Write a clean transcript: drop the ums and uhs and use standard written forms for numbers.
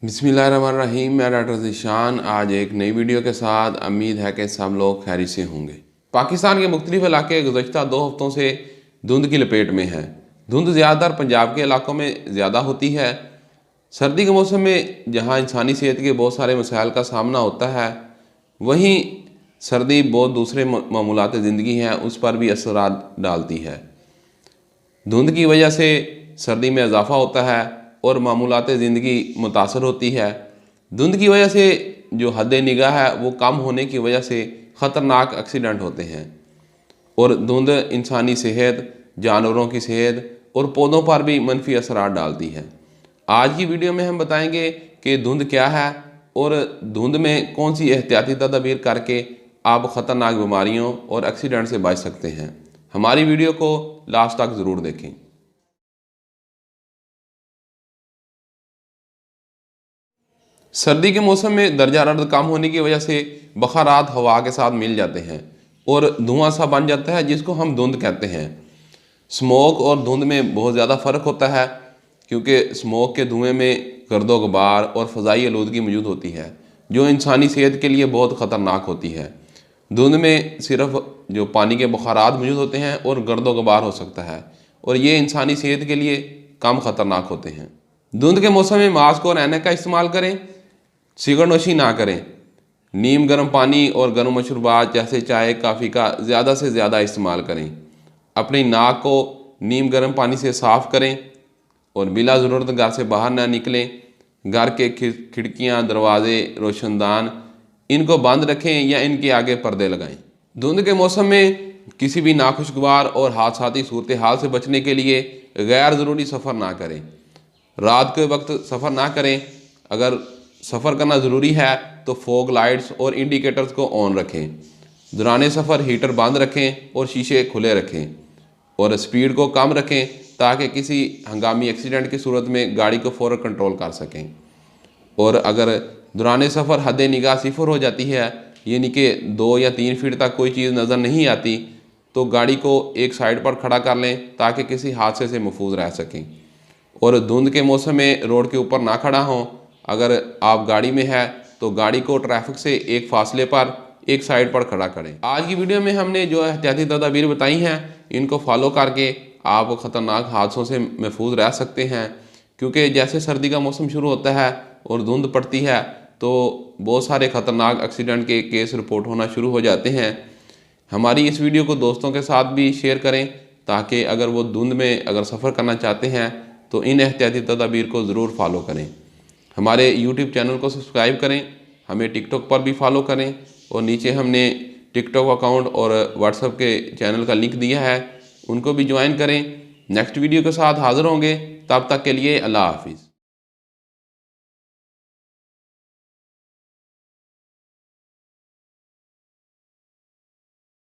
बिस्मिल्लाहिर्रहमानिर्रहीम। मैं डॉक्टर ज़ीशान आज एक नई वीडियो के साथ। उम्मीद है कि सब लोग खैरियत से होंगे। पाकिस्तान के मुख्तलिफ इलाके गुज़श्ता 2 हफ्तों से धुंध की लपेट में हैं। धुंध ज़्यादातर पंजाब के इलाकों में ज़्यादा होती है। सर्दी के मौसम में जहाँ इंसानी सेहत के बहुत सारे मसाइल का सामना होता है, वहीं सर्दी बहुत दूसरे मामूलात ज़िंदगी हैं उस पर भी असरात डालती है। धुंध की वजह से सर्दी में इजाफा होता है और मामूलात ज़िंदगी मुतासर होती है। धुंध की वजह से जो हद निगाह है वो कम होने की वजह से ख़तरनाक एक्सीडेंट होते हैं और धुंध इंसानी सेहत, जानवरों की सेहत और पौधों पर भी मनफी असरात डालती है। आज की वीडियो में हम बताएंगे कि धुंध क्या है और धुंध में कौन सी एहतियाती तदबीर करके आप ख़तरनाक बीमारियों और एक्सीडेंट से बच सकते हैं। हमारी वीडियो को लास्ट तक ज़रूर देखें। सर्दी के मौसम में दर्जा हरारत कम होने की वजह से बखारात हवा के साथ मिल जाते हैं और धुआं सा बन जाता है जिसको हम धुंध कहते हैं। स्मोक और धुंध में बहुत ज़्यादा फ़र्क होता है क्योंकि स्मोक के धुएं में गर्दो गुबार और फ़ज़ाई आलूदगी मौजूद होती है जो इंसानी सेहत के लिए बहुत ख़तरनाक होती है। धुंध में सिर्फ जो पानी के बुखारात मौजूद होते हैं और गर्दो गुबार हो सकता है और ये इंसानी सेहत के लिए कम ख़तरनाक होते हैं। धुंध के मौसम में मास्क और ऐनक का इस्तेमाल करें। सिगरेट नोशी ना करें। नीम गर्म पानी और गर्म मशरूबात जैसे चाय कॉफ़ी का ज़्यादा से ज़्यादा इस्तेमाल करें। अपनी नाक को नीम गर्म पानी से साफ़ करें और बिला ज़रूरत घर से बाहर ना निकलें। घर के खिड़कियाँ, दरवाजे, रोशनदान इनको बंद रखें या इनके आगे पर्दे लगाएं। धुंध के मौसम में किसी भी नाखुशगवार और हादसाती सूरत हाल से बचने के लिए गैर ज़रूरी सफ़र ना करें। रात के वक्त सफ़र ना करें। अगर सफ़र करना ज़रूरी है तो फॉग लाइट्स और इंडिकेटर्स को ऑन रखें। दौरान सफ़र हीटर बंद रखें और शीशे खुले रखें और स्पीड को कम रखें ताकि किसी हंगामी एक्सीडेंट की सूरत में गाड़ी को फ़ौरन कंट्रोल कर सकें। और अगर दौरान सफ़र हद निगाह सिफर हो जाती है, यानी कि 2 या 3 फीट तक कोई चीज़ नज़र नहीं आती, तो गाड़ी को एक साइड पर खड़ा कर लें ताकि किसी हादसे से महफूज रह सकें। और धुंध के मौसम में रोड के ऊपर ना खड़ा हों। अगर आप गाड़ी में है तो गाड़ी को ट्रैफिक से एक फासले पर एक साइड पर खड़ा करें। आज की वीडियो में हमने जो एहतियाती तदाबीर बताई हैं इनको फॉलो करके आप ख़तरनाक हादसों से महफूज रह सकते हैं क्योंकि जैसे सर्दी का मौसम शुरू होता है और धुंध पड़ती है तो बहुत सारे ख़तरनाक एक्सीडेंट के केस रिपोर्ट होना शुरू हो जाते हैं। हमारी इस वीडियो को दोस्तों के साथ भी शेयर करें ताकि अगर वो धुंध में अगर सफ़र करना चाहते हैं तो इन एहतियाती तदाबीर को ज़रूर फॉलो करें। हमारे YouTube चैनल को सब्सक्राइब करें, हमें टिकटॉक पर भी फॉलो करें और नीचे हमने टिकटॉक अकाउंट और व्हाट्सएप के चैनल का लिंक दिया है, उनको भी ज्वाइन करें। नेक्स्ट वीडियो के साथ हाज़िर होंगे, तब तक के लिए अल्लाह हाफिज़।